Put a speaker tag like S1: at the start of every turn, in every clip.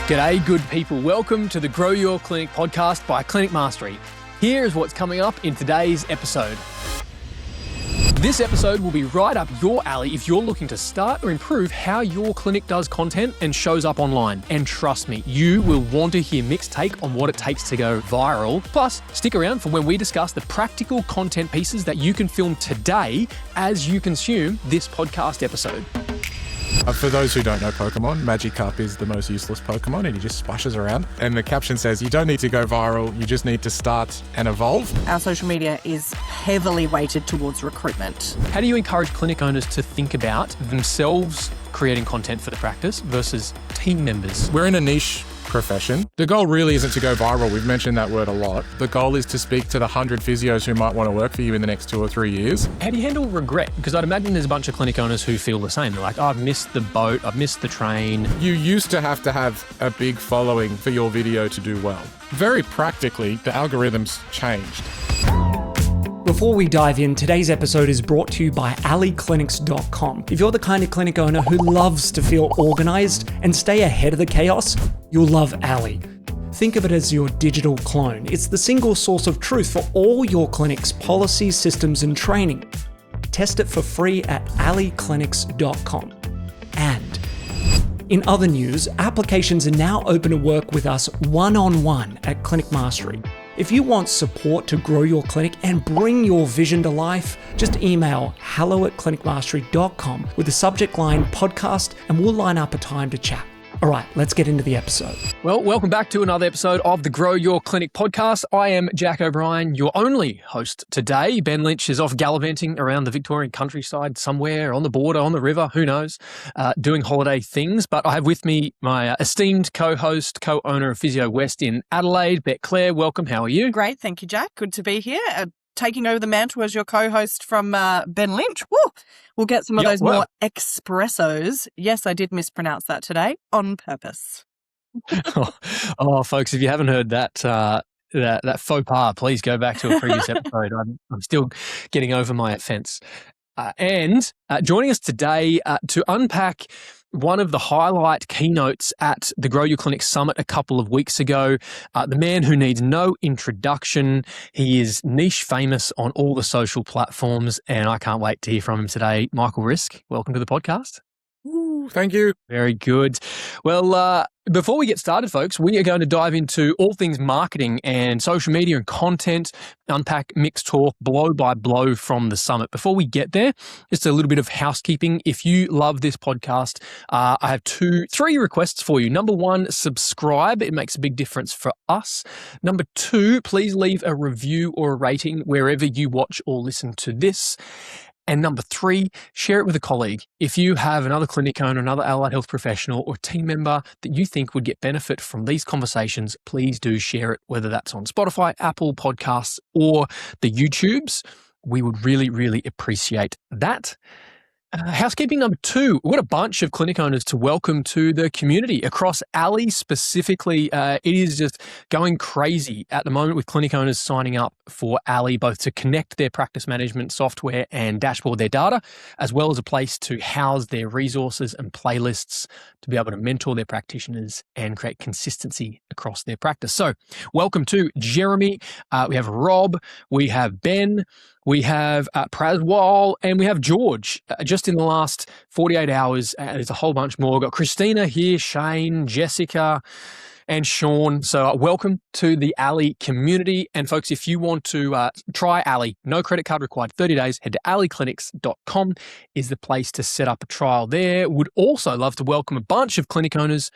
S1: G'day, good people. Welcome to the Grow Your Clinic podcast by Clinic Mastery. Here is what's coming up in today's episode. This episode will be right up your alley if you're looking to start or improve how your clinic does content and shows up online. And trust me, you will want to hear Mick's take on what it takes to go viral. Plus, stick around for when we discuss the practical content pieces that you can film today as you consume this podcast episode.
S2: For those who don't know Pokemon, Magikarp is the most useless Pokemon and he just splashes around. And the caption says, you don't need to go viral, you just need to start and evolve.
S3: Our social media is heavily weighted towards recruitment.
S1: How do you encourage clinic owners to think about themselves creating content for the practice versus team members?
S2: We're in a niche profession. The goal really isn't to go viral. We've mentioned that word a lot. The goal is to speak to the 100 physios who might want to work for you in the next 2 or 3 years.
S1: How do you handle regret? Because I'd imagine there's a bunch of clinic owners who feel the same. They're like, oh, I've missed the boat, I've missed the train.
S2: You used to have a big following for your video to do well. Very practically, the algorithms changed.
S4: Before we dive in, today's episode is brought to you by allieclinics.com. If you're the kind of clinic owner who loves to feel organized and stay ahead of the chaos, you'll love Allie. Think of it as your digital clone. It's the single source of truth for all your clinic's policies, systems, and training. Test it for free at allieclinics.com. And in other news, applications are now open to work with us one-on-one at Clinic Mastery. If you want support to grow your clinic and bring your vision to life, just email hello@clinicmastery.com with the subject line podcast and we'll line up a time to chat. All right, let's get into the episode.
S1: Well, welcome back to another episode of the Grow Your Clinic podcast. I am Jack O'Brien, your only host today. Ben Lynch is off gallivanting around the Victorian countryside somewhere on the border, on the river, who knows, doing holiday things. But I have with me my esteemed co-host, co-owner of Physio West in Adelaide, Bet Claire. Welcome. How are you?
S3: Great. Thank you, Jack. Good to be here. Taking over the mantle as your co-host from Ben Lynch. Woo! We'll get some of those more espressos. Yes, I did mispronounce that today on purpose.
S1: Oh, folks, if you haven't heard that faux pas, please go back to a previous episode. I'm still getting over my offence. And joining us today to unpack one of the highlight keynotes at the Grow Your Clinic Summit a couple of weeks ago, the man who needs no introduction. He is niche famous on all the social platforms, and I can't wait to hear from him today. Michael Rizk, welcome to the podcast.
S2: Ooh, thank you.
S1: Very good. Well, before we get started, folks, we are going to dive into all things marketing and social media and content, unpack Mick's talk blow by blow from the summit. Before we get there, just a little bit of housekeeping. If you love this podcast, I have three requests for you. Number one, subscribe. It makes a big difference for us. Number two, please leave a review or a rating wherever you watch or listen to this. And number three, share it with a colleague. If you have another clinic owner, another allied health professional or team member that you think would get benefit from these conversations, please do share it, whether that's on Spotify, Apple Podcasts, or the YouTubes. We would really, really appreciate that. Housekeeping number two, we've got a bunch of clinic owners to welcome to the community across Allie specifically. It is just going crazy at the moment with clinic owners signing up for Allie, both to connect their practice management software and dashboard their data, as well as a place to house their resources and playlists to be able to mentor their practitioners and create consistency across their practice. So welcome to Jeremy. We have Rob, we have Ben, we have Praswal, and we have George. Just in the last 48 hours, there's a whole bunch more. We've got Christina here, Shane, Jessica, and Sean. So welcome to the Allie community. And folks, if you want to try Allie, no credit card required, 30 days, head to allieclinics.com is the place to set up a trial there. Would also love to welcome a bunch of clinic owners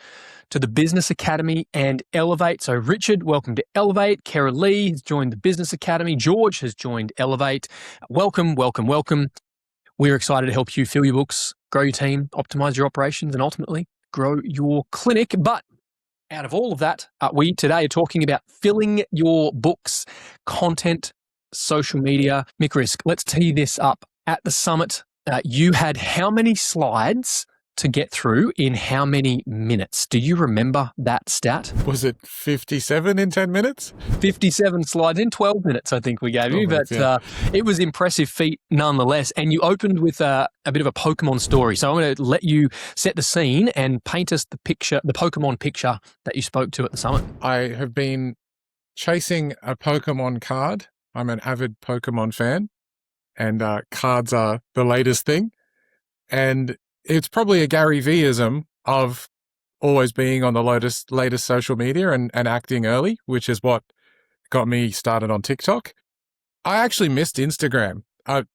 S1: to the Business Academy and Elevate. So Richard, welcome to Elevate. Kara Lee has joined the Business Academy. George has joined Elevate. Welcome, welcome, welcome. We're excited to help you fill your books, grow your team, optimize your operations, and ultimately grow your clinic. But out of all of that, we today are talking about filling your books, content, social media. Mick Rizk, let's tee this up. At the summit, you had how many slides to get through in how many minutes? Do you remember that stat?
S2: Was it 57 in 10 minutes?
S1: 57 slides in 12 minutes, I think we gave you. But it was impressive feat nonetheless. And you opened with a bit of a Pokemon story. So I'm going to let you set the scene and paint us the picture, the Pokemon picture that you spoke to at the summit.
S2: I have been chasing a Pokemon card. I'm an avid Pokemon fan, and cards are the latest thing. And it's probably a Gary Vee-ism of always being on the latest social media and acting early, which is what got me started on TikTok. I actually missed Instagram.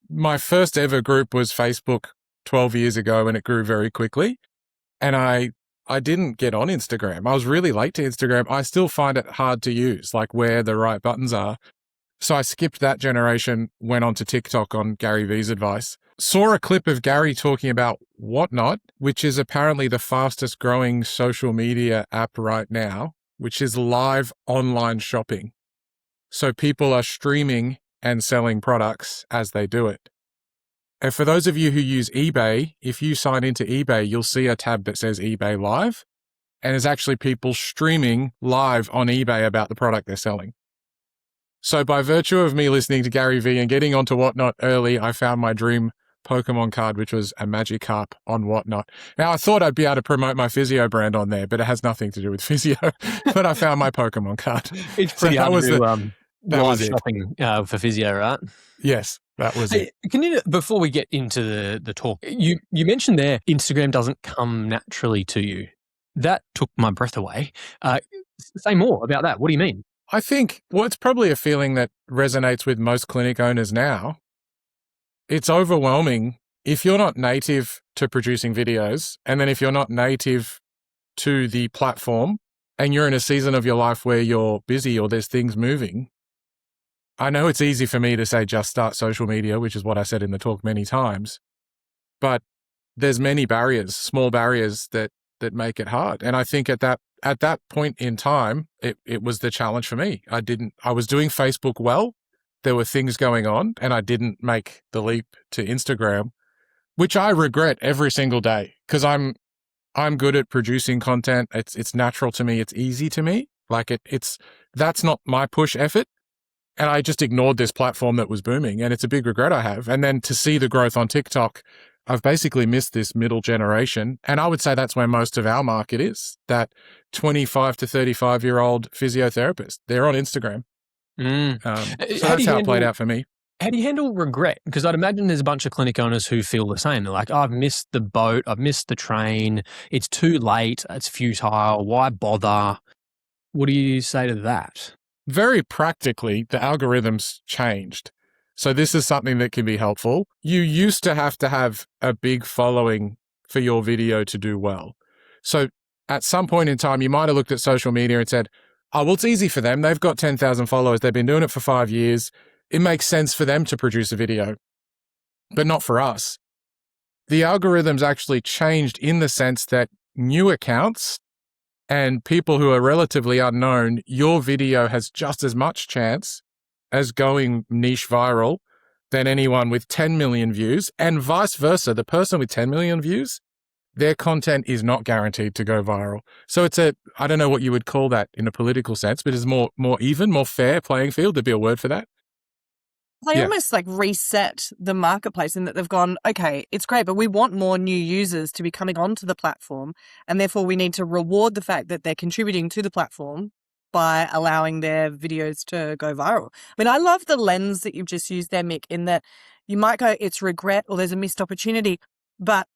S2: My first ever group was Facebook 12 years ago, and it grew very quickly. And I didn't get on Instagram. I was really late to Instagram. I still find it hard to use, like where the right buttons are. So I skipped that generation, went on to TikTok on Gary Vee's advice. Saw a clip of Gary talking about Whatnot, which is apparently the fastest growing social media app right now, which is live online shopping. So people are streaming and selling products as they do it. And for those of you who use eBay, if you sign into eBay, you'll see a tab that says eBay Live, and it's actually people streaming live on eBay about the product they're selling. So by virtue of me listening to Gary Vee and getting onto Whatnot early, I found my dream Pokemon card, which was a Magikarp on Whatnot. Now, I thought I'd be able to promote my physio brand on there, but it has nothing to do with physio. But I found my Pokemon card.
S1: It's pretty hard to do live shopping for physio, right?
S2: Yes, that was it.
S1: Can you, before we get into the talk, you mentioned there Instagram doesn't come naturally to you. That took my breath away. Say more about that. What do you mean?
S2: I think, it's probably a feeling that resonates with most clinic owners now. It's overwhelming if you're not native to producing videos, and then if you're not native to the platform and you're in a season of your life where you're busy or there's things moving. I know it's easy for me to say just start social media, which is what I said in the talk many times, but there's many barriers, small barriers that make it hard. And I think at that point in time, it was the challenge for me. I was doing Facebook well. There were things going on, and I didn't make the leap to Instagram, which I regret every single day because I'm good at producing content. It's natural to me. It's easy to me. Like that's not my push effort. And I just ignored this platform that was booming, and it's a big regret I have. And then to see the growth on TikTok, I've basically missed this middle generation. And I would say that's where most of our market is, that 25 to 35-year-old physiotherapist. They're on Instagram. So that's how it played out for me.
S1: How do you handle regret? Because I'd imagine there's a bunch of clinic owners who feel the same. They're like, I've missed the boat. I've missed the train. It's too late. It's futile. Why bother? What do you say to that?
S2: Very practically, the algorithms changed. So this is something that can be helpful. You used to have a big following for your video to do well. So at some point in time, you might have looked at social media and said, oh, well, it's easy for them. They've got 10,000 followers. They've been doing it for 5 years. It makes sense for them to produce a video, but not for us. The algorithms actually changed in the sense that new accounts and people who are relatively unknown, your video has just as much chance as going niche viral than anyone with 10 million views, and vice versa. The person with 10 million views, their content is not guaranteed to go viral. So it's I don't know what you would call that in a political sense, but it's more even, more fair playing field. There'd be a word for that.
S3: They almost like reset the marketplace in that they've gone, okay, it's great, but we want more new users to be coming onto the platform. And therefore we need to reward the fact that they're contributing to the platform by allowing their videos to go viral. I mean, I love the lens that you've just used there, Mick, in that you might go, it's regret or there's a missed opportunity, but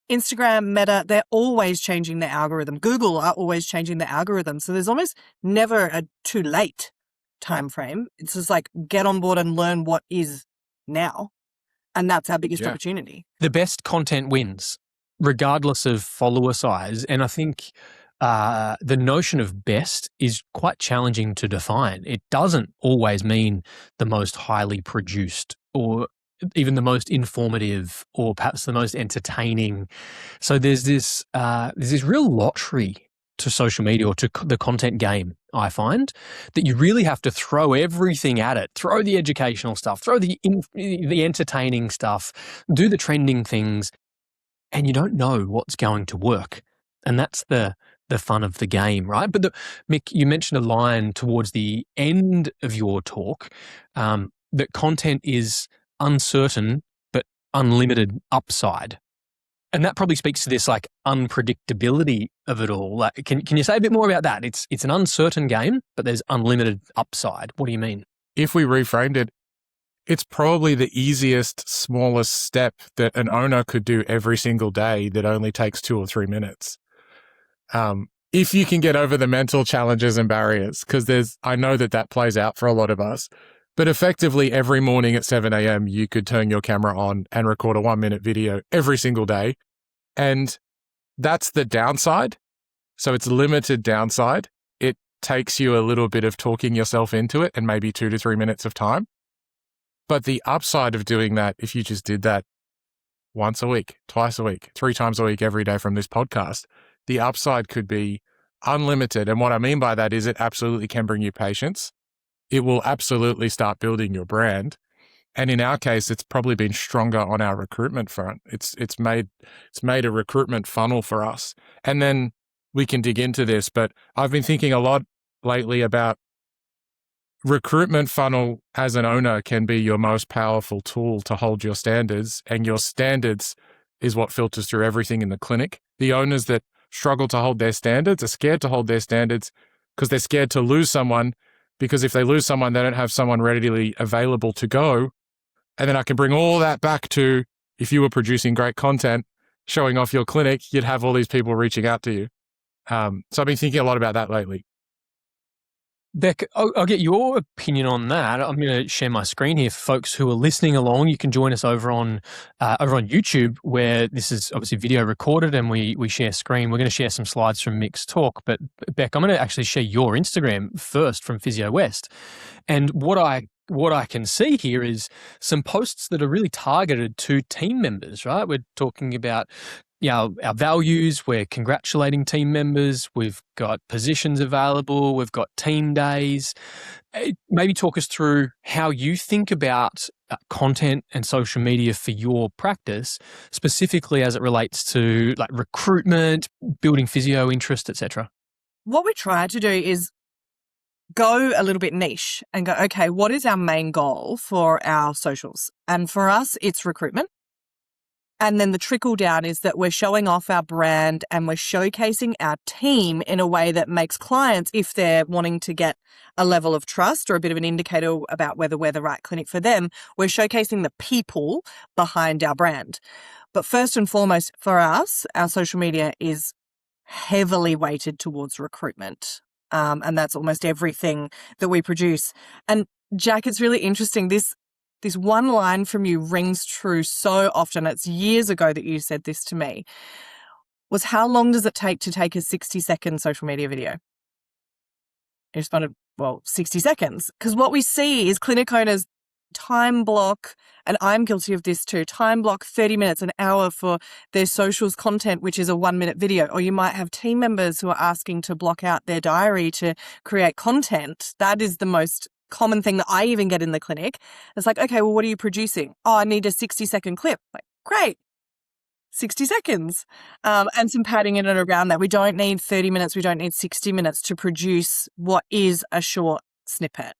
S3: Instagram, Meta, they're always changing their algorithm. Google are always changing their algorithm. So there's almost never a too late time frame. It's just like get on board and learn what is now. And that's our biggest opportunity.
S1: The best content wins, regardless of follower size. And I think the notion of best is quite challenging to define. It doesn't always mean the most highly produced or even the most informative or perhaps the most entertaining. So there's this real lottery to social media or to the content game, I find, that you really have to throw everything at it. Throw the educational stuff, throw the entertaining stuff, do the trending things. and you don't know what's going to work. And that's the fun of the game, right? But Mick, you mentioned a line towards the end of your talk that content is uncertain but unlimited upside. And that probably speaks to this like unpredictability of it all. Like, can you say a bit more about that? It's an uncertain game, but there's unlimited upside. What do you mean?
S2: If we reframed it, it's probably the easiest, smallest step that an owner could do every single day that only takes 2 or 3 minutes. If you can get over the mental challenges and barriers, because I know that plays out for a lot of us, but effectively every morning at 7 a.m. you could turn your camera on and record a 1-minute video every single day. And that's the downside. So it's limited downside. It takes you a little bit of talking yourself into it and maybe 2 to 3 minutes of time. But the upside of doing that, if you just did that once a week, twice a week, 3 times a week, every day from this podcast, the upside could be unlimited. And what I mean by that is it absolutely can bring you patience. It will absolutely start building your brand. And in our case, it's probably been stronger on our recruitment front. It's made a recruitment funnel for us. And then we can dig into this, but I've been thinking a lot lately about recruitment funnel as an owner can be your most powerful tool to hold your standards, and your standards is what filters through everything in the clinic. The owners that struggle to hold their standards are scared to hold their standards because they're scared to lose someone, because if they lose someone, they don't have someone readily available to go. And then I can bring all that back to if you were producing great content, showing off your clinic, you'd have all these people reaching out to you. So I've been thinking a lot about that lately.
S1: Beck, I'll get your opinion on that. I'm going to share my screen here for folks who are listening along. You can join us over on YouTube, where this is obviously video recorded and we share screen. We're going to share some slides from Mick's talk. But Beck, I'm going to actually share your Instagram first from Physio West. And what I can see here is some posts that are really targeted to team members, right? We're talking about our values, we're congratulating team members, we've got positions available, we've got team days. Maybe talk us through how you think about content and social media for your practice, specifically as it relates to like recruitment, building physio interest, etc.
S3: What we try to do is go a little bit niche and go, okay, what is our main goal for our socials? And for us, it's recruitment. And then the trickle down is that we're showing off our brand and we're showcasing our team in a way that makes clients, if they're wanting to get a level of trust or a bit of an indicator about whether we're the right clinic for them, we're showcasing the people behind our brand. But first and foremost, for us, our social media is heavily weighted towards recruitment. And that's almost everything that we produce. And Jack, it's really interesting. This one line from you rings true so often. It's years ago that you said this to me, was how long does it take to take a 60-second social media video? You responded, well, 60 seconds. Because what we see is clinic owners time block, and I'm guilty of this too, time block 30 minutes, an hour for their socials content, which is a 1-minute video. Or you might have team members who are asking to block out their diary to create content. That is the most common thing that I even get in the clinic. It's like, okay, well, what are you producing? Oh, I need a 60-second clip. Like, great. 60 seconds. And some padding in and around that. We don't need 30 minutes. We don't need 60 minutes to produce what is a short snippet.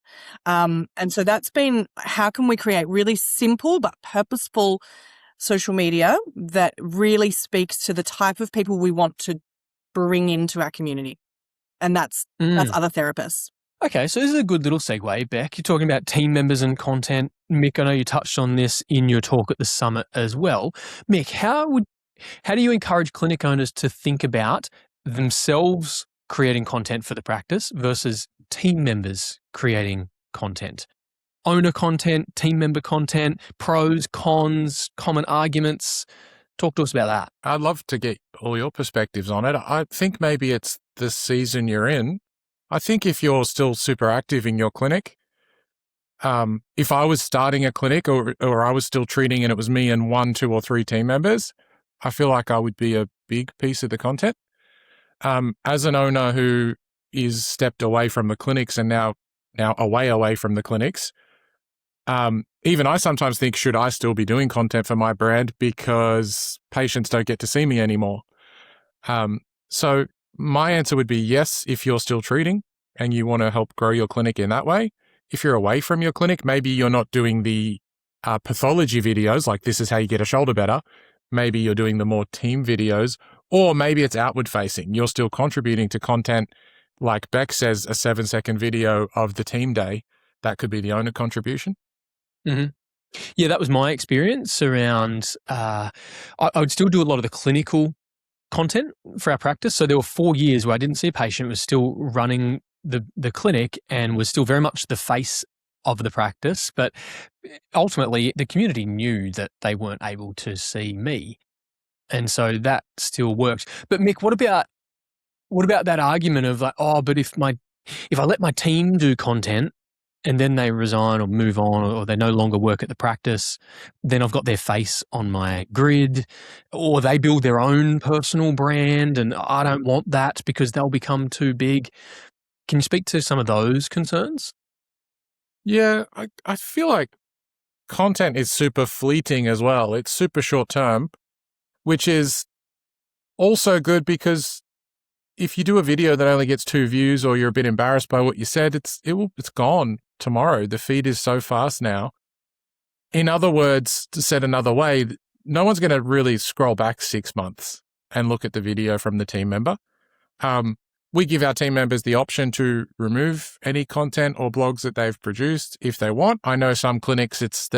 S3: And so that's been, how can we create really simple but purposeful social media that really speaks to the type of people we want to bring into our community? And that's other therapists.
S1: Okay, so this is a good little segue, Beck. You're talking about team members and content. Mick, I know you touched on this in your talk at the summit as well. Mick, how do you encourage clinic owners to think about themselves creating content for the practice versus team members creating content? Owner content, team member content, pros, cons, common arguments. Talk to us about that.
S2: I'd love to get all your perspectives on it. I think maybe it's the season you're in. I think if you're still super active in your clinic, if I was starting a clinic or I was still treating and it was me and 1, 2, or 3 team members, I feel like I would be a big piece of the content. As an owner who is stepped away from the clinics and now away from the clinics, Even I sometimes think, should I still be doing content for my brand because patients don't get to see me anymore? So my answer would be yes, if you're still treating and you want to help grow your clinic in that way. If you're away from your clinic, maybe you're not doing the pathology videos, like this is how you get a shoulder better. Maybe you're doing the more team videos, or maybe it's outward facing. You're still contributing to content, like Beck says, a 7-second video of the team day. That could be the owner contribution.
S1: Mm-hmm. Yeah, that was my experience around, I would still do a lot of the clinical content for our practice. So there were 4 years where I didn't see a patient, was still running the clinic and was still very much the face of the practice. But ultimately, the community knew that they weren't able to see me. And so that still worked. But Mick, what about that argument of like, oh, but if I let my team do content and then they resign or move on or they no longer work at the practice, then I've got their face on my grid, or they build their own personal brand and I don't want that because they'll become too big. Can you speak to some of those concerns?
S2: Yeah, I feel like content is super fleeting as well. It's super short term, which is also good because if you do a video that only gets 2 views or you're a bit embarrassed by what you said, it's gone tomorrow. The feed is so fast now. In other words, to said another way, no one's going to really scroll back 6 months and look at the video from the team member. We give our team members the option to remove any content or blogs that they've produced if they want. I know some clinics, it's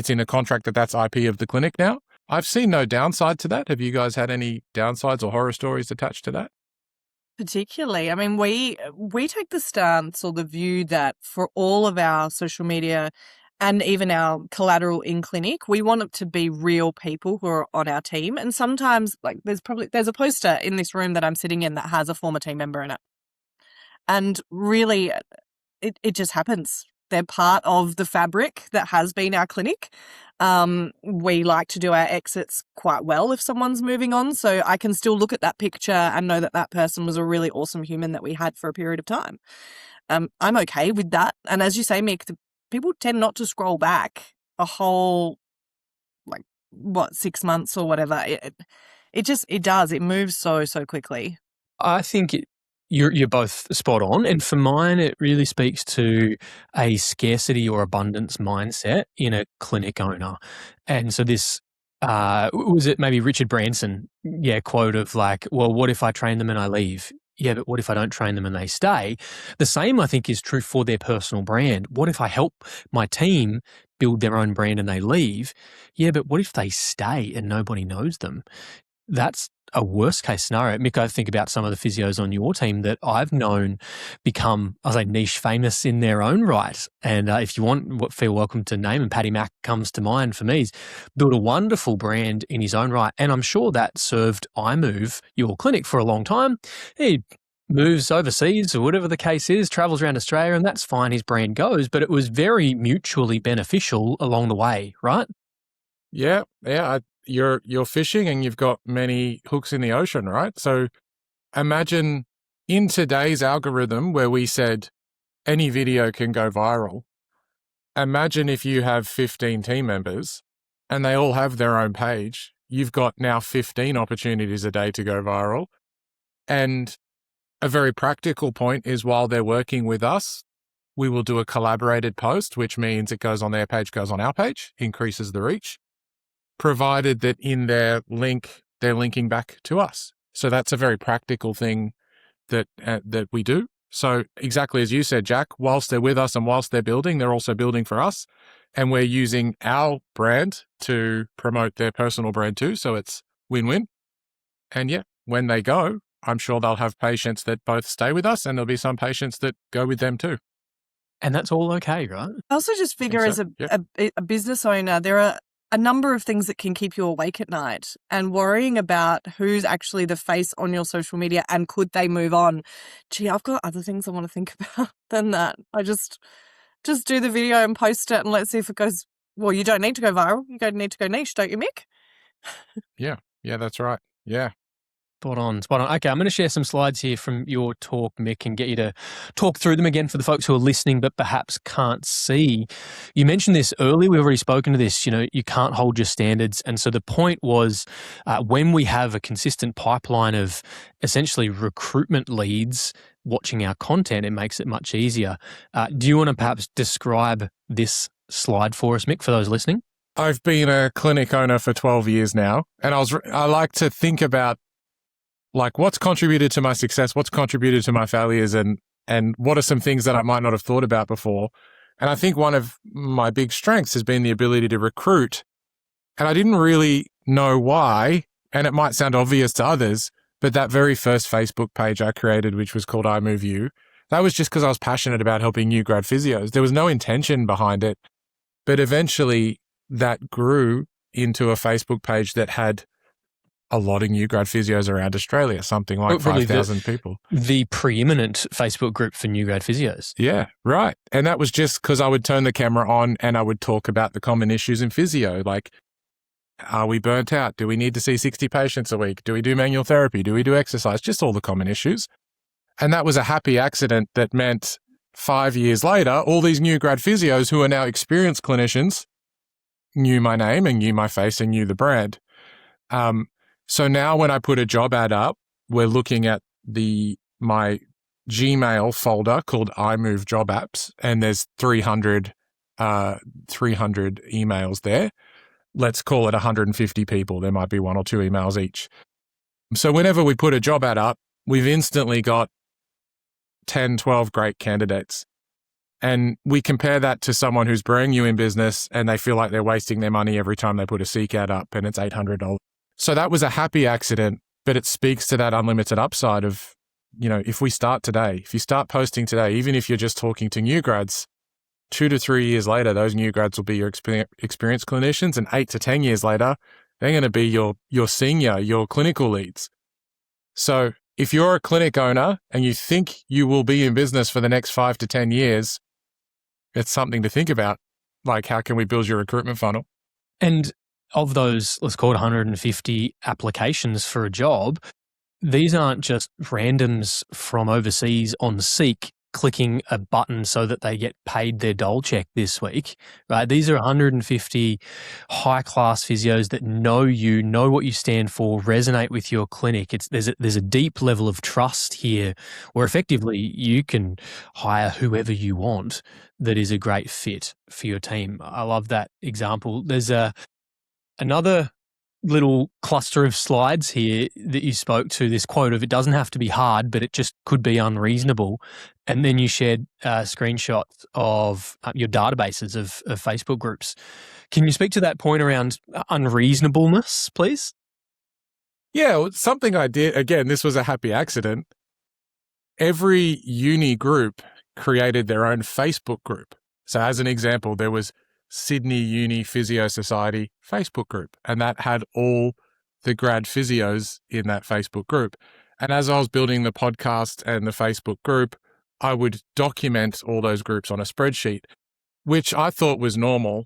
S2: in a contract that's IP of the clinic now. I've seen no downside to that. Have you guys had any downsides or horror stories attached to that?
S3: Particularly, I mean, we take the stance or the view that for all of our social media and even our collateral in clinic, we want it to be real people who are on our team. And sometimes, like, there's a poster in this room that I'm sitting in that has a former team member in it. And really, it just happens. They're part of the fabric that has been our clinic. We like to do our exits quite well if someone's moving on. So I can still look at that picture and know that person was a really awesome human that we had for a period of time. I'm okay with that. And as you say, Mick, people tend not to scroll back a whole, 6 months or whatever. It does. It moves so quickly.
S1: I think you're both spot on. And for mine, it really speaks to a scarcity or abundance mindset in a clinic owner. And so this, was it maybe Richard Branson, quote of like, well, what if I train them and I leave? Yeah, but what if I don't train them and they stay? The same, I think, is true for their personal brand. What if I help my team build their own brand and they leave? Yeah, but what if they stay and nobody knows them? That's a worst case scenario. Mick, I think about some of the physios on your team that I've known become, niche famous in their own right. And if you want, feel welcome to name, and Paddy Mack comes to mind for me. He's built a wonderful brand in his own right. And I'm sure that served iMove, your clinic, for a long time. He moves overseas or whatever the case is, travels around Australia, and that's fine. His brand goes, but it was very mutually beneficial along the way, right?
S2: Yeah. You're fishing and you've got many hooks in the ocean, right? So imagine in today's algorithm where we said any video can go viral. Imagine if you have 15 team members and they all have their own page. You've got now 15 opportunities a day to go viral. And a very practical point is while they're working with us, we will do a collaborated post, which means it goes on their page, goes on our page, increases the reach, provided that in their link, they're linking back to us. So that's a very practical thing that we do. So exactly as you said, Jack, whilst they're with us and whilst they're building, they're also building for us. And we're using our brand to promote their personal brand too. So it's win-win. And when they go, I'm sure they'll have patients that both stay with us and there'll be some patients that go with them too.
S1: And that's all okay, right?
S3: I also just figure as a business owner, there are a number of things that can keep you awake at night, and worrying about who's actually the face on your social media and could they move on. Gee, I've got other things I want to think about than that. I just do the video and post it and let's see if it goes. Well, you don't need to go viral. You don't need to go niche, don't you, Mick?
S2: Yeah, that's right. Yeah.
S1: Spot on. Okay, I'm going to share some slides here from your talk, Mick, and get you to talk through them again for the folks who are listening but perhaps can't see. You mentioned this earlier. We've already spoken to this. You can't hold your standards. And so the point was when we have a consistent pipeline of essentially recruitment leads watching our content, it makes it much easier. Do you want to perhaps describe this slide for us, Mick, for those listening?
S2: I've been a clinic owner for 12 years now, and I like to think about like what's contributed to my success, what's contributed to my failures, and what are some things that I might not have thought about before. And I think one of my big strengths has been the ability to recruit. And I didn't really know why, and it might sound obvious to others, but that very first Facebook page I created, which was called I Move You, that was just because I was passionate about helping new grad physios. There was no intention behind it, but eventually that grew into a Facebook page that had a lot of new grad physios around Australia, something like 5,000 people.
S1: The preeminent Facebook group for new grad physios.
S2: Yeah, right. And that was just because I would turn the camera on and I would talk about the common issues in physio, like, are we burnt out? Do we need to see 60 patients a week? Do we do manual therapy? Do we do exercise? Just all the common issues. And that was a happy accident that meant 5 years later, all these new grad physios who are now experienced clinicians knew my name and knew my face and knew the brand. So now when I put a job ad up, we're looking at my Gmail folder called I Move Job Apps, and there's 300 emails there. Let's call it 150 people. There might be 1 or 2 emails each. So whenever we put a job ad up, we've instantly got 10, 12 great candidates. And we compare that to someone who's brand new in business and they feel like they're wasting their money every time they put a Seek ad up and it's $800. So that was a happy accident, but it speaks to that unlimited upside of, if we start today, if you start posting today, even if you're just talking to new grads, 2 to 3 years later, those new grads will be your experienced clinicians, and 8 to 10 years later, they're going to be your senior, your clinical leads. So if you're a clinic owner and you think you will be in business for the next 5 to 10 years, it's something to think about. Like, how can we build your recruitment funnel?
S1: And of those, let's call it 150 applications for a job, these aren't just randoms from overseas on Seek clicking a button so that they get paid their dole check this week, right? These are 150 high-class physios that know you, know what you stand for, resonate with your clinic. There's a deep level of trust here where effectively you can hire whoever you want that is a great fit for your team. I love that example. There's another little cluster of slides here that you spoke to, this quote of, it doesn't have to be hard, but it just could be unreasonable. And then you shared screenshots of your databases of Facebook groups. Can you speak to that point around unreasonableness, please?
S2: Yeah, something I did, again, this was a happy accident. Every uni group created their own Facebook group. So as an example, there was Sydney Uni Physio Society Facebook group, and that had all the grad physios in that Facebook group. And as I was building the podcast and the Facebook group, I would document all those groups on a spreadsheet, which I thought was normal.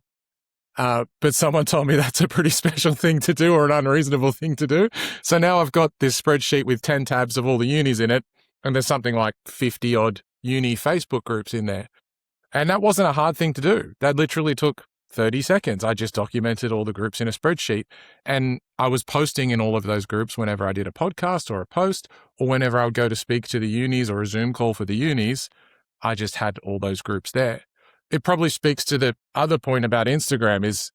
S2: But someone told me that's a pretty special thing to do, or an unreasonable thing to do. So now I've got this spreadsheet with 10 tabs of all the unis in it, and there's something like 50 odd uni Facebook groups in there. And that wasn't a hard thing to do. That literally took 30 seconds. I just documented all the groups in a spreadsheet, and I was posting in all of those groups whenever I did a podcast or a post, or whenever I would go to speak to the unis or a Zoom call for the unis, I just had all those groups there. It probably speaks to the other point about Instagram, is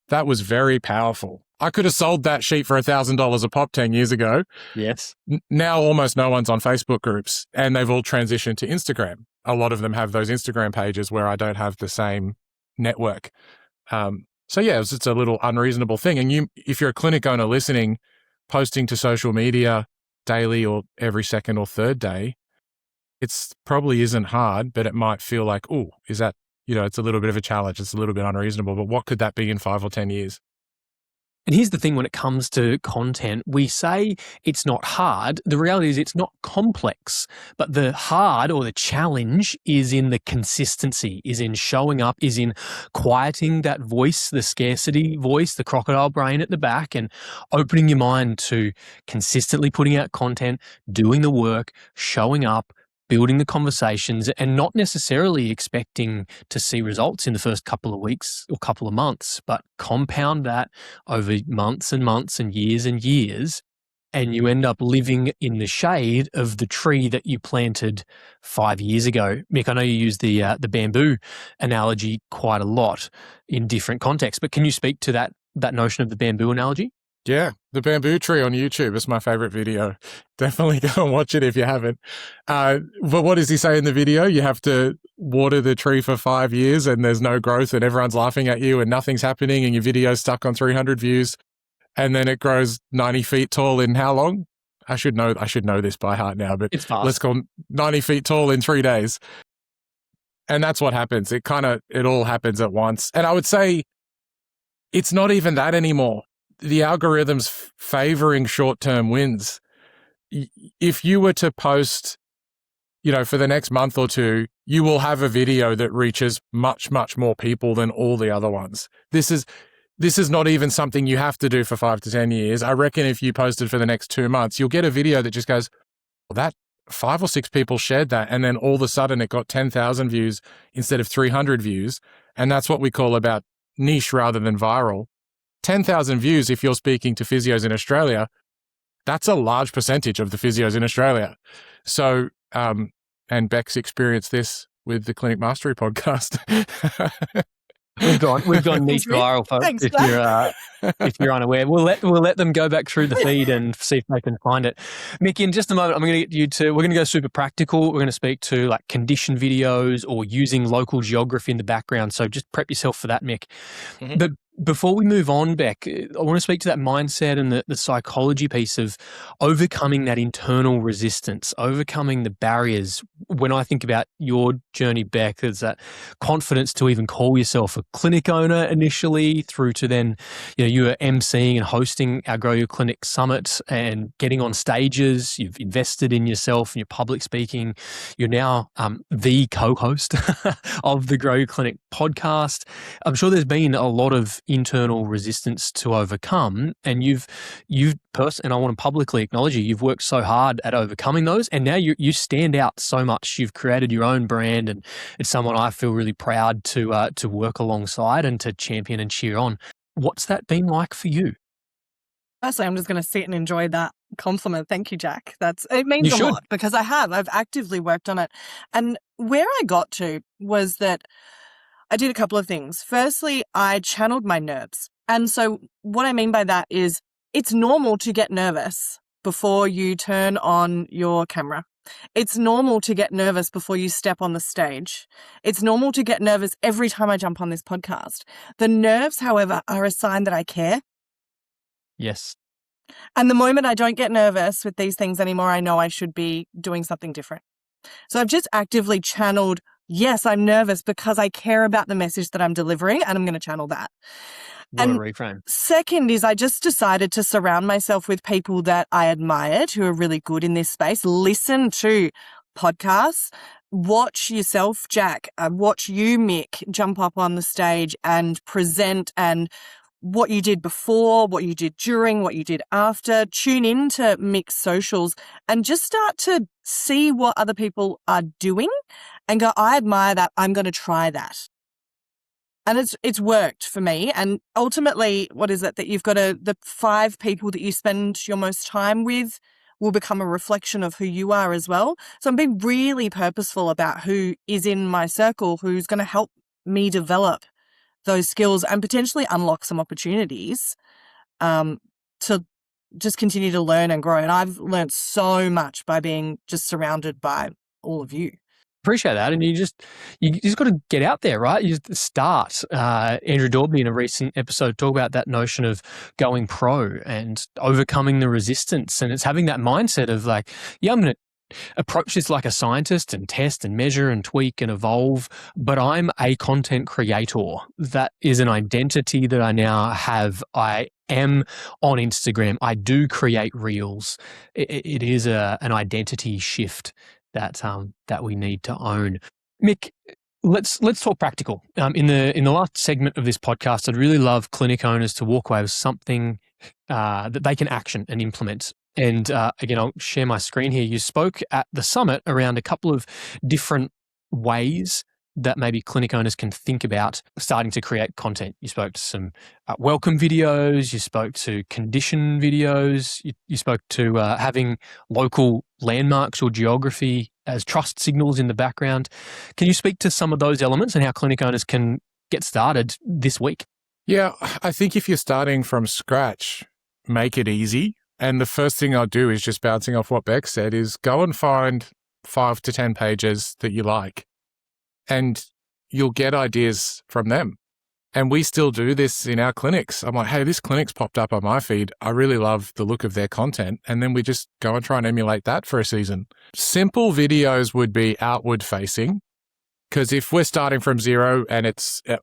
S2: that was very powerful. I could have sold that sheet for $1,000 a pop 10 years ago.
S1: Yes.
S2: Now almost no one's on Facebook groups, and they've all transitioned to Instagram. A lot of them have those Instagram pages where I don't have the same network. So yeah, it's a little unreasonable thing. And if you're a clinic owner listening, posting to social media daily or every second or third day, it's probably isn't hard, but it might feel like, oh, is that, it's a little bit of a challenge. It's a little bit unreasonable, but what could that be in 5 or 10 years?
S1: And here's the thing when it comes to content, we say it's not hard. The reality is it's not complex, but the hard or the challenge is in the consistency, is in showing up, is in quieting that voice, the scarcity voice, the crocodile brain at the back, and opening your mind to consistently putting out content, doing the work, showing up, building the conversations, and not necessarily expecting to see results in the first couple of weeks or couple of months, but compound that over months and months and years, and you end up living in the shade of the tree that you planted 5 years ago. Mick, I know you use the bamboo analogy quite a lot in different contexts, but can you speak to that notion of the bamboo analogy?
S2: Yeah, the bamboo tree on YouTube is my favorite video. Definitely go and watch it if you haven't. But what does he say in the video? You have to water the tree for 5 years and there's no growth and everyone's laughing at you and nothing's happening and your video's stuck on 300 views. And then it grows 90 feet tall in how long? I should know this by heart now, but
S1: It's fast.
S2: let's call 90 feet tall in 3 days. And that's what happens. It all happens at once. And I would say it's not even that anymore. The algorithm's favoring short-term wins. If you were to post, for the next month or two, you will have a video that reaches much, much more people than all the other ones. This is not even something you have to do for 5 to 10 years. I reckon if you posted for the next 2 months, you'll get a video that just goes, well, that 5 or 6 people shared that. And then all of a sudden it got 10,000 views instead of 300 views. And that's what we call about niche rather than viral. 10,000 views, if you're speaking to physios in Australia, that's a large percentage of the physios in Australia. So, and Beck's experienced this with the Clinic Mastery podcast.
S1: We've gone niche viral, folks.
S3: Thanks,
S1: if you're unaware, we'll let them go back through the feed and see if they can find it. Mick, in just a moment, I'm going to get we're going to go super practical. We're going to speak to like condition videos or using local geography in the background. So just prep yourself for that, Mick. Mm-hmm. But before we move on, Beck, I want to speak to that mindset and the psychology piece of overcoming that internal resistance, overcoming the barriers. When I think about your journey, Beck, there's that confidence to even call yourself a clinic owner initially, through to then, you were emceeing and hosting our Grow Your Clinic Summit and getting on stages. You've invested in yourself and your public speaking. You're now the co-host of the Grow Your Clinic podcast. I'm sure there's been a lot of internal resistance to overcome, and you've and I want to publicly acknowledge you've worked so hard at overcoming those, and now you stand out so much. You've created your own brand, and it's someone I feel really proud to work alongside and to champion and cheer on. What's that been like for you?
S3: Firstly, I'm just going to sit and enjoy that compliment. Thank you, Jack. It means a lot because I've actively worked on it. And where I got to was that I did a couple of things. Firstly, I channeled my nerves. And so what I mean by that is it's normal to get nervous before you turn on your camera. It's normal to get nervous before you step on the stage. It's normal to get nervous every time I jump on this podcast. The nerves, however, are a sign that I care.
S1: Yes.
S3: And the moment I don't get nervous with these things anymore, I know I should be doing something different. So I've just actively channeled, yes, I'm nervous because I care about the message that I'm delivering, and I'm going to channel that.
S1: What a reframe.
S3: Second is I just decided to surround myself with people that I admired who are really good in this space. Listen to podcasts. Watch yourself, Jack. Watch you, Mick, jump up on the stage and present, and what you did before, what you did during, what you did after. Tune into Mick's socials and just start to see what other people are doing and go, I admire that. I'm going to try that. And it's worked for me. And ultimately, what is it that you've got the 5 people that you spend your most time with will become a reflection of who you are as well. So I'm being really purposeful about who is in my circle, who's going to help me develop those skills and potentially unlock some opportunities to just continue to learn and grow. And I've learned so much by being just surrounded by all of you.
S1: Appreciate that. And you just got to get out there, right? You just start. Andrew Daubney in a recent episode talked about that notion of going pro and overcoming the resistance. And it's having that mindset of like, yeah, I'm going to approach this like a scientist and test and measure and tweak and evolve, but I'm a content creator. That is an identity that I now have. I am on Instagram. I do create reels. It is an identity shift that we need to own. Mick, let's talk practical. In the last segment of this podcast, I'd really love clinic owners to walk away with something that they can action and implement. And again, I'll share my screen here. You spoke at the summit around a couple of different ways that maybe clinic owners can think about starting to create content. You spoke to some welcome videos. You spoke to condition videos. You spoke to having local landmarks or geography as trust signals in the background. Can you speak to some of those elements and how clinic owners can get started this week?
S2: Yeah, I think if you're starting from scratch, make it easy. And the first thing I'll do is just bouncing off what Beck said is go and find 5 to 10 pages that you like and you'll get ideas from them. And we still do this in our clinics. I'm like, hey, this clinic's popped up on my feed. I really love the look of their content. And then we just go and try and emulate that for a season. Simple videos would be outward facing. Because if we're starting from zero and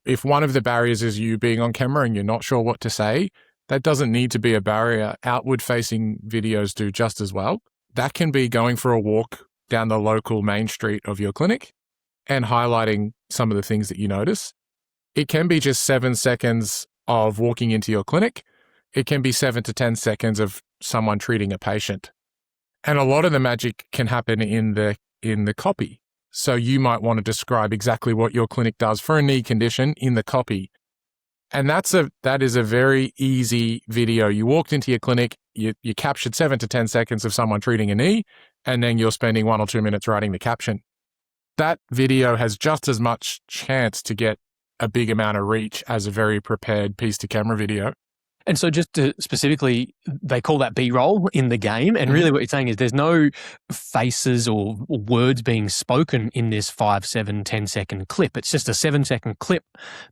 S2: if one of the barriers is you being on camera and you're not sure what to say, that doesn't need to be a barrier. Outward-facing videos do just as well. That can be going for a walk down the local main street of your clinic and highlighting some of the things that you notice. It can be just 7 seconds of walking into your clinic. It can be 7 to 10 seconds of someone treating a patient. And a lot of the magic can happen in the copy. So you might want to describe exactly what your clinic does for a knee condition in the copy. And that is a very easy video. You walked into your clinic, you captured 7 to 10 seconds of someone treating a knee, and then you're spending 1 or 2 minutes writing the caption. That video has just as much chance to get a big amount of reach as a very prepared piece to camera video.
S1: And so just to specifically, they call that B-roll in the game. And really what you're saying is there's no faces or words being spoken in this 5, 7, 10-second clip. It's just a 7-second clip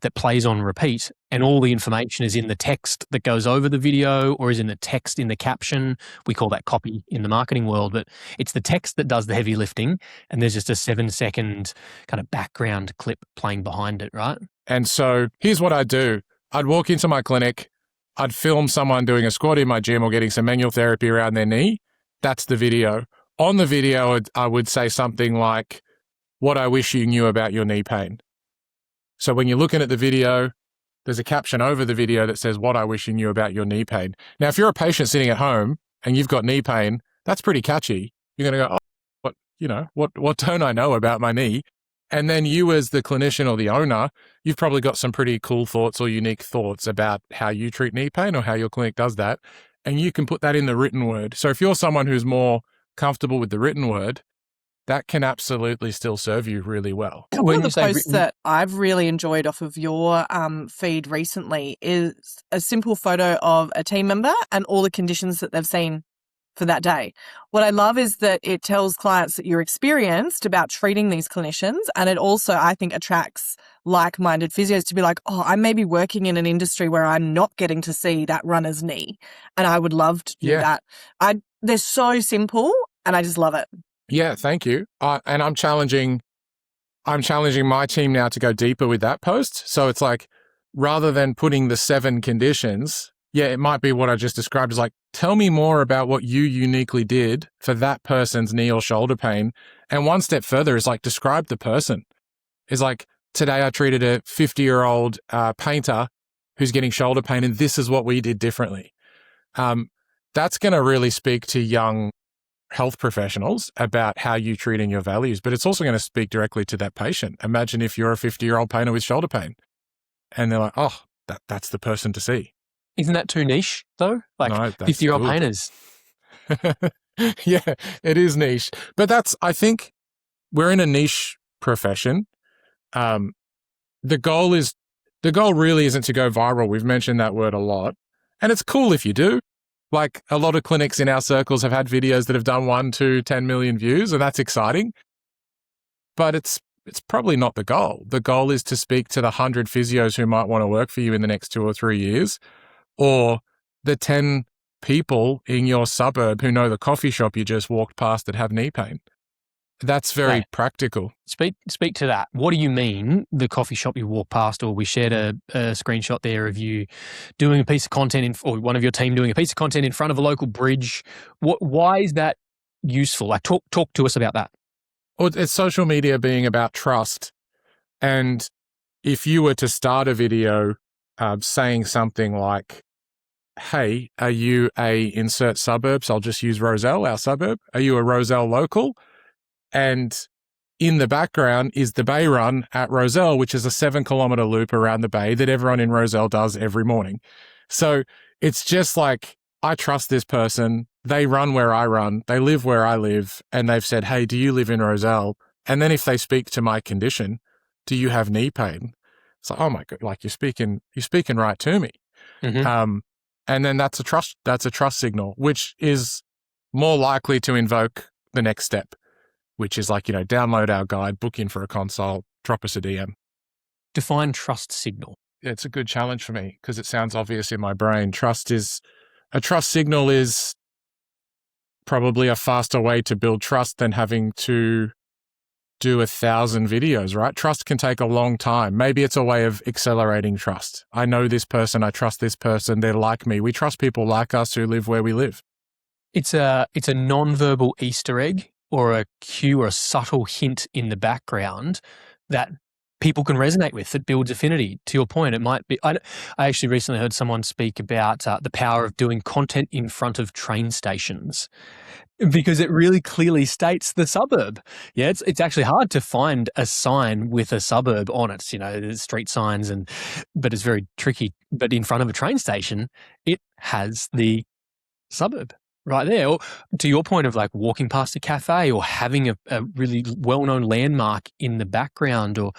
S1: that plays on repeat. And all the information is in the text that goes over the video or is in the text in the caption. We call that copy in the marketing world, but it's the text that does the heavy lifting. And there's just a 7-second kind of background clip playing behind it, right?
S2: And so here's what I'd do. I'd walk into my clinic. I'd film someone doing a squat in my gym or getting some manual therapy around their knee. That's the video. On the video, I would say something like, what I wish you knew about your knee pain. So when you're looking at the video, there's a caption over the video that says, what I wish you knew about your knee pain. Now, if you're a patient sitting at home and you've got knee pain, that's pretty catchy. You're going to go, what don't I know about my knee? And then you as the clinician or the owner, you've probably got some pretty cool thoughts or unique thoughts about how you treat knee pain or how your clinic does that. And you can put that in the written word. So if you're someone who's more comfortable with the written word, that can absolutely still serve you really well.
S3: One of the posts that I've really enjoyed off of your feed recently is a simple photo of a team member and all the conditions that they've seen for that day. What I love is that it tells clients that you're experienced about treating these clinicians, and it also, I think, attracts like-minded physios to be like, oh, I may be working in an industry where I'm not getting to see that runner's knee, and I would love to do that. They're so simple, and I just love it.
S2: Yeah, thank you. And I'm challenging my team now to go deeper with that post. So it's like, rather than putting the 7 conditions, it might be what I just described as like, tell me more about what you uniquely did for that person's knee or shoulder pain. And one step further is like, describe the person. It's like, today I treated a 50-year-old painter who's getting shoulder pain, and this is what we did differently. That's going to really speak to young health professionals about how you treat and your values, but it's also going to speak directly to that patient. Imagine if you're a 50-year-old painter with shoulder pain and they're like, oh, that's the person to see.
S1: Isn't that too niche, though? Like
S2: no,
S1: 50-year-old painters.
S2: Yeah, it is niche. But I think we're in a niche profession. The goal really isn't to go viral. We've mentioned that word a lot. And it's cool if you do. Like a lot of clinics in our circles have had videos that have done 1 to 10 million views, and that's exciting. But it's probably not the goal. The goal is to speak to the 100 physios who might want to work for you in the next 2 or 3 years, or the 10 people in your suburb who know the coffee shop you just walked past that have knee pain. That's very practical.
S1: Speak to that. What do you mean, the coffee shop you walk past? Or we shared a screenshot there of you doing a piece of content or one of your team doing a piece of content in front of a local bridge. Why is that useful? Like, talk to us about that.
S2: Well, it's social media being about trust. And if you were to start a video saying something like, hey, are you a insert suburbs? I'll just use Roselle, our suburb. Are you a Roselle local? And in the background is the Bay Run at Roselle, which is a 7-kilometer loop around the Bay that everyone in Roselle does every morning. So it's just like, I trust this person. They run where I run. They live where I live. And they've said, hey, do you live in Roselle? And then if they speak to my condition, do you have knee pain? It's like, oh my God, like you're speaking right to me.
S1: Mm-hmm.
S2: And then that's a trust signal, which is more likely to invoke the next step, which is like, download our guide, book in for a consult, drop us a DM.
S1: Define trust signal.
S2: It's a good challenge for me because it sounds obvious in my brain. A trust signal is probably a faster way to build trust than having to do 1,000 videos, right? Trust can take a long time. Maybe it's a way of accelerating trust. I know this person. I trust this person. They're like me. We trust people like us who live where we live.
S1: It's a non-verbal Easter egg or a cue or a subtle hint in the background that people can resonate with, that builds affinity. To your point, it might be, I actually recently heard someone speak about the power of doing content in front of train stations because it really clearly states the suburb. Yeah, it's actually hard to find a sign with a suburb on it, there's street signs, but it's very tricky. But in front of a train station, it has the suburb right there. Or to your point of like walking past a cafe or having a really well-known landmark in the background, or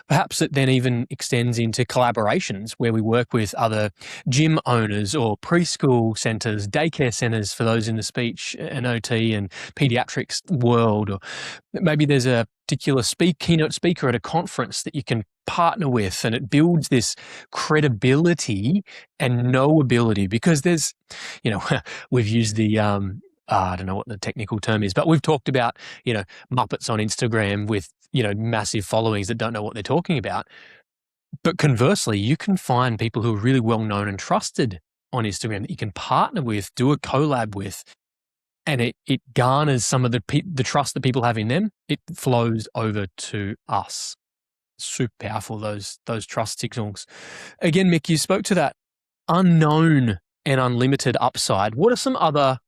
S1: perhaps it then even extends into collaborations where we work with other gym owners or preschool centres, daycare centres for those in the speech and OT and pediatrics world. Or maybe there's a particular keynote speaker at a conference that you can partner with, and it builds this credibility and knowability because there's, we've used the, I don't know what the technical term is, but we've talked about, Muppets on Instagram with, massive followings that don't know what they're talking about. But conversely, you can find people who are really well known and trusted on Instagram that you can partner with, do a collab with, and it garners some of the trust that people have in them. It flows over to us. Super powerful, those trust signals. Again, Mick, you spoke to that unknown and unlimited upside. What are some other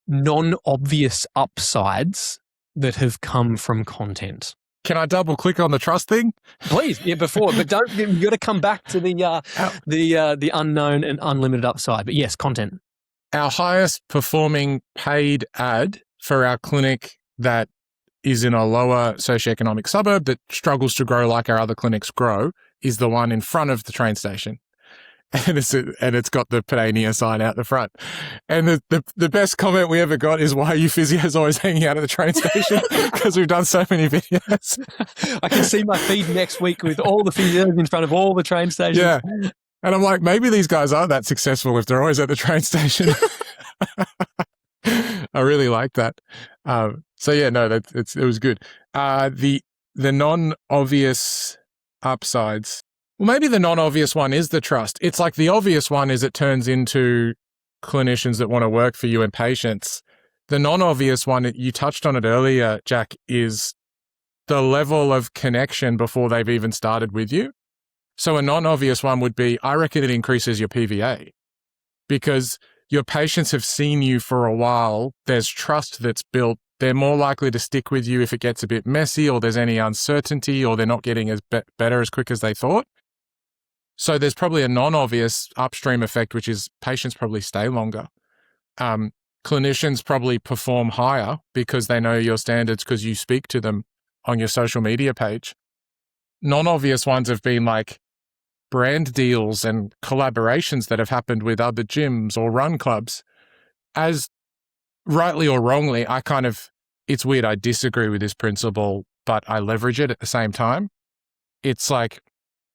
S1: non-obvious upsides that have come from content?
S2: Can I double click on the trust thing?
S1: Please, yeah, but you've got to come back to the unknown and unlimited upside. But yes, content.
S2: Our highest performing paid ad for our clinic that is in a lower socioeconomic suburb that struggles to grow like our other clinics grow is the one in front of the train station. And it's got the Pedania sign out the front. And the best comment we ever got is, why are you physios always hanging out at the train station? Because we've done so many videos.
S1: I can see my feed next week with all the physios in front of all the train stations.
S2: Yeah. And I'm like, maybe these guys aren't that successful if they're always at the train station. I really like that. So yeah, no, it was good. The non-obvious upsides. Well, maybe the non-obvious one is the trust. It's like the obvious one is it turns into clinicians that want to work for you and patients. The non-obvious one, you touched on it earlier, Jack, is the level of connection before they've even started with you. So a non-obvious one would be, I reckon it increases your PVA because your patients have seen you for a while. There's trust that's built. They're more likely to stick with you if it gets a bit messy or there's any uncertainty or they're not getting as better as quick as they thought. So there's probably a non-obvious upstream effect, which is patients probably stay longer. Clinicians probably perform higher because they know your standards because you speak to them on your social media page. Non-obvious ones have been like brand deals and collaborations that have happened with other gyms or run clubs. As rightly or wrongly, it's weird, I disagree with this principle, but I leverage it at the same time. It's like,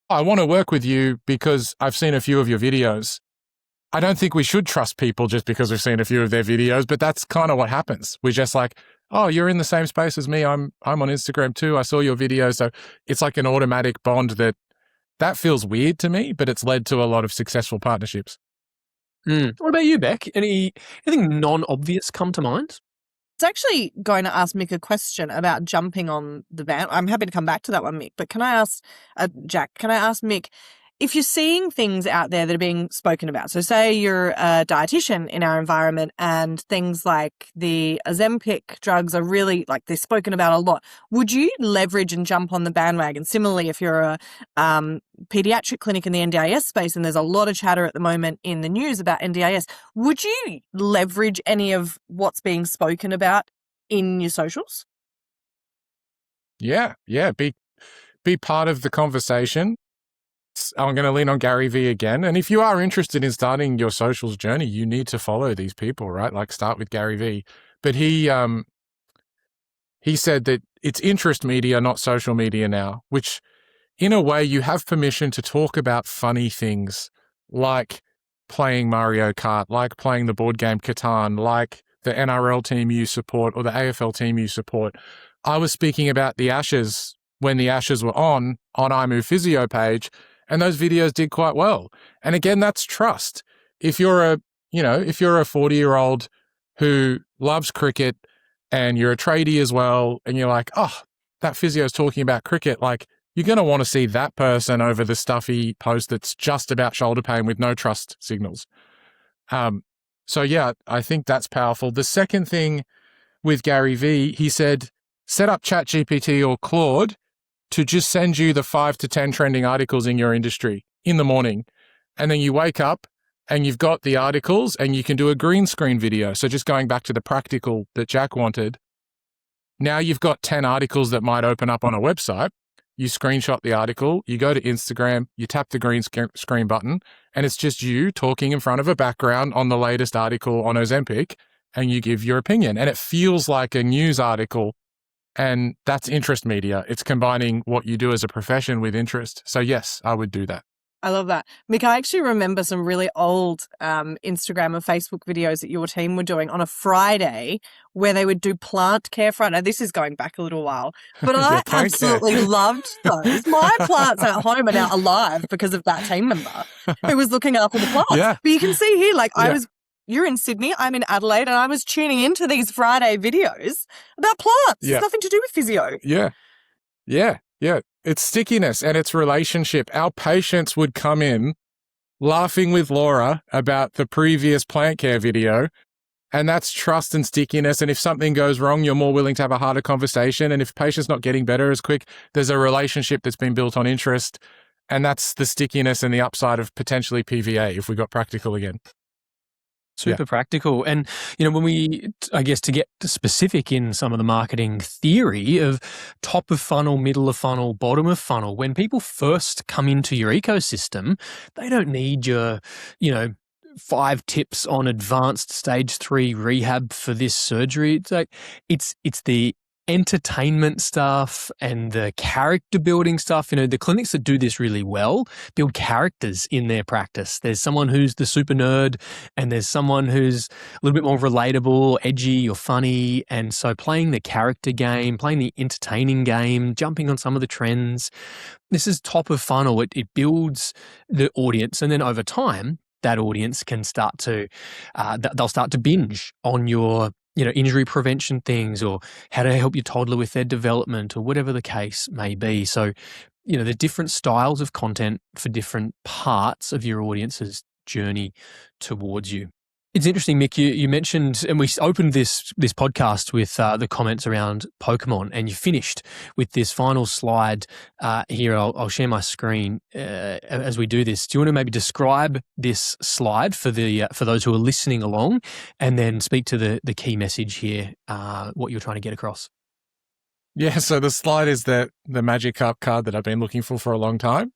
S2: I want to work with you because I've seen a few of your videos. I don't think we should trust people just because we've seen a few of their videos, but that's kind of what happens. We're just like, oh, you're in the same space as me. I'm on Instagram too. I saw your video. So it's like an automatic bond that feels weird to me, but it's led to a lot of successful partnerships.
S1: What about you, Beck? Anything non-obvious come to mind?
S3: It's actually going to ask Mick a question about jumping on the band. I'm happy to come back to that one, Mick. But can I ask, Jack, Mick, if you're seeing things out there that are being spoken about, so say you're a dietitian in our environment and things like the Ozempic drugs are really, like, they're spoken about a lot, would you leverage and jump on the bandwagon? Similarly, if you're a pediatric clinic in the NDIS space and there's a lot of chatter at the moment in the news about NDIS, would you leverage any of what's being spoken about in your socials?
S2: Yeah. Be part of the conversation. I'm going to lean on Gary Vee again. And if you are interested in starting your socials journey, you need to follow these people, right? Like, start with Gary Vee. But he said that it's interest media, not social media now, which in a way you have permission to talk about funny things like playing Mario Kart, like playing the board game Catan, like the NRL team you support or the AFL team you support. I was speaking about the Ashes when the Ashes were on iMove Physio page, and those videos did quite well. And again, that's trust. If you're a 40-year-old who loves cricket and you're a tradie as well, and you're like, oh, that physio is talking about cricket, like, you're going to want to see that person over the stuffy post that's just about shoulder pain with no trust signals. So yeah, I think that's powerful. The second thing with Gary Vee, he said, set up ChatGPT or Claude to just send you the 5 to 10 trending articles in your industry in the morning. And then you wake up and you've got the articles and you can do a green screen video. So just going back to the practical that Jack wanted, now you've got 10 articles that might open up on a website. You screenshot the article, you go to Instagram, you tap the green screen button, and it's just you talking in front of a background on the latest article on Ozempic, and you give your opinion. And it feels like a news article. And that's interest media. It's combining what you do as a profession with interest. So yes, I would do that.
S3: I love that. Mick, I actually remember some really old Instagram and Facebook videos that your team were doing on a Friday where they would do plant care Friday. Now, this is going back a little while, but I absolutely loved those. My plants at home are now alive because of that team member who was looking after the plants.
S2: Yeah.
S3: But you can see here, like, you're in Sydney, I'm in Adelaide, and I was tuning into these Friday videos about plants.
S2: Yeah.
S3: It's nothing to do with physio.
S2: Yeah. It's stickiness and it's relationship. Our patients would come in laughing with Laura about the previous plant care video, and that's trust and stickiness. And if something goes wrong, you're more willing to have a harder conversation. And if patient's not getting better as quick, there's a relationship that's been built on interest. And that's the stickiness and the upside of potentially PVA if we got practical again.
S1: Super practical. And, when we, I guess, to get specific in some of the marketing theory of top of funnel, middle of funnel, bottom of funnel, when people first come into your ecosystem, they don't need your, 5 tips on advanced stage 3 rehab for this surgery. It's like, it's the entertainment stuff and the character building stuff. The clinics that do this really well build characters in their practice. There's someone who's the super nerd and there's someone who's a little bit more relatable, edgy or funny. And so playing the character game, playing the entertaining game, jumping on some of the trends, this is top of funnel. It builds the audience. And then over time, that audience can start to, they'll start to binge on your injury prevention things or how to help your toddler with their development or whatever the case may be. So, the different styles of content for different parts of your audience's journey towards you. It's interesting, Mick, you mentioned, and we opened this podcast with the comments around Pokemon, and you finished with this final slide here. I'll share my screen as we do this. Do you want to maybe describe this slide for those who are listening along, and then speak to the key message here, what you're trying to get across?
S2: Yeah, so the slide is the Magikarp card that I've been looking for a long time.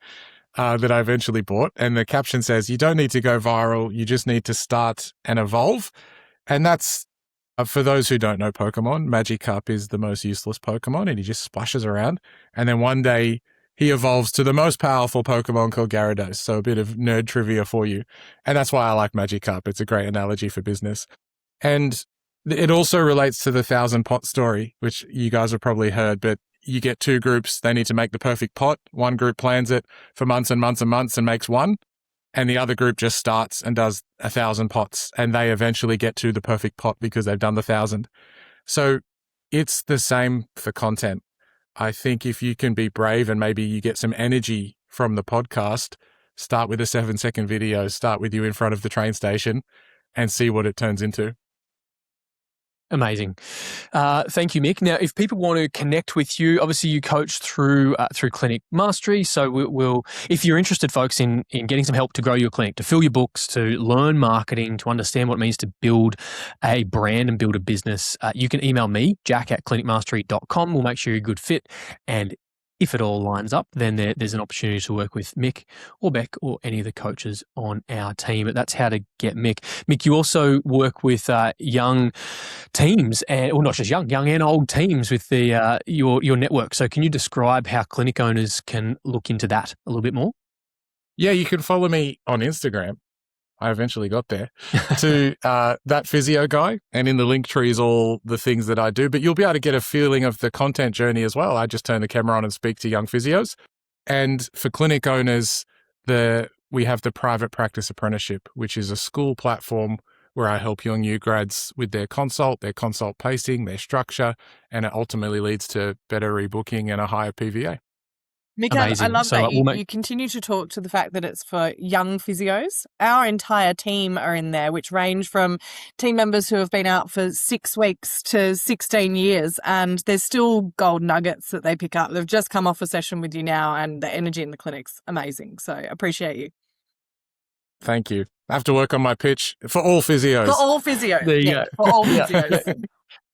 S2: That I eventually bought. And the caption says, you don't need to go viral. You just need to start and evolve. And that's, for those who don't know Pokemon, Magikarp is the most useless Pokemon and he just splashes around. And then one day he evolves to the most powerful Pokemon called Gyarados. So a bit of nerd trivia for you. And that's why I like Magikarp. It's a great analogy for business. And it also relates to the 1,000-pot story, which you guys have probably heard, but you get two groups. They need to make the perfect pot. One group plans it for months and months and months and makes one. And the other group just starts and does 1,000 pots, and they eventually get to the perfect pot because they've done the 1,000. So it's the same for content. I think if you can be brave and maybe you get some energy from the podcast, start with a 7-second video, start with you in front of the train station and see what it turns into.
S1: Amazing. Thank you, Mick. Now, if people want to connect with you, obviously you coach through Clinic Mastery. So we'll, if you're interested, folks, in getting some help to grow your clinic, to fill your books, to learn marketing, to understand what it means to build a brand and build a business, you can email me, jack@clinicmastery.com. We'll make sure you're a good fit. And if it all lines up, then there's an opportunity to work with Mick or Beck or any of the coaches on our team. But that's how to get Mick. Mick, you also work with young teams, or not just young and old teams with your network. So can you describe how clinic owners can look into that a little bit more?
S2: Yeah, you can follow me on Instagram. I eventually got there to that physio guy, and in the link tree is all the things that I do, but you'll be able to get a feeling of the content journey as well. I just turn the camera on and speak to young physios. And for clinic owners, we have the private practice apprenticeship, which is a school platform where I help young new grads with their consult pacing, their structure, and it ultimately leads to better rebooking and a higher PVA.
S3: Mick, I love that you continue to talk to the fact that it's for young physios. Our entire team are in there, which range from team members who have been out for 6 weeks to 16 years, and there's still gold nuggets that they pick up. They've just come off a session with you now, and the energy in the clinic's amazing. So appreciate you.
S2: Thank you. I have to work on my pitch for all physios.
S3: For all physios.
S1: There you go.
S3: For all physios.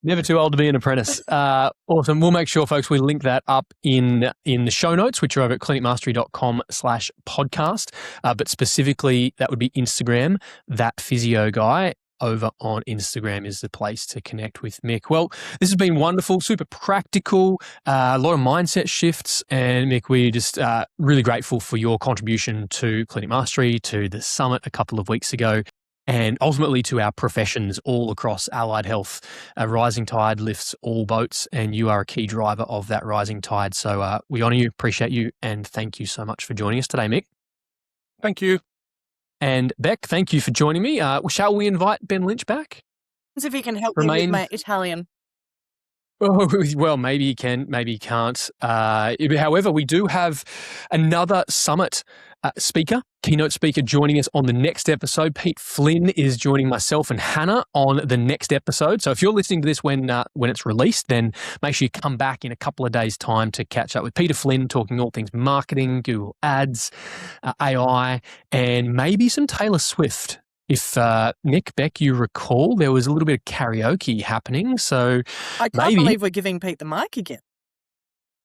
S1: Never too old to be an apprentice. Awesome. We'll make sure, folks, we link that up in the show notes, which are over at clinicmastery.com/podcast. But specifically, that would be Instagram. That physio guy over on Instagram is the place to connect with Mick. Well, this has been wonderful, super practical, a lot of mindset shifts. And Mick, we're just really grateful for your contribution to Clinic Mastery, to the summit a couple of weeks ago, and ultimately to our professions all across allied health. A rising tide lifts all boats, and you are a key driver of that rising tide. So we honour you, appreciate you, and thank you so much for joining us today, Mick.
S2: Thank you.
S1: And Beck, thank you for joining me. Shall we invite Ben Lynch back?
S3: If he can help me with my Italian.
S1: Oh, well, maybe he can, maybe he can't. However, we do have another summit keynote speaker joining us on the next episode. Pete Flynn is joining myself and Hannah on the next episode. So if you're listening to this when it's released, then make sure you come back in a couple of days' time to catch up with Peter Flynn, talking all things marketing, Google Ads, AI, and maybe some Taylor Swift. If Nick, Beck, you recall, there was a little bit of karaoke happening. So
S3: I can't believe we're giving Pete the mic again.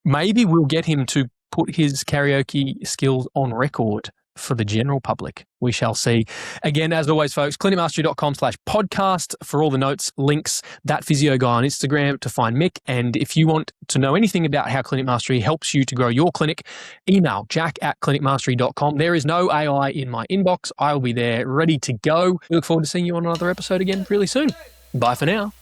S1: Maybe we'll get him to put his karaoke skills on record for the general public. We shall see. Again, as always, folks, clinicmastery.com/podcast for all the notes, links, that physio guy on Instagram to find Mick. And if you want to know anything about how Clinic Mastery helps you to grow your clinic, email jack@clinicmastery.com. There is no AI in my inbox. I will be there ready to go. We look forward to seeing you on another episode again really soon. Bye for now.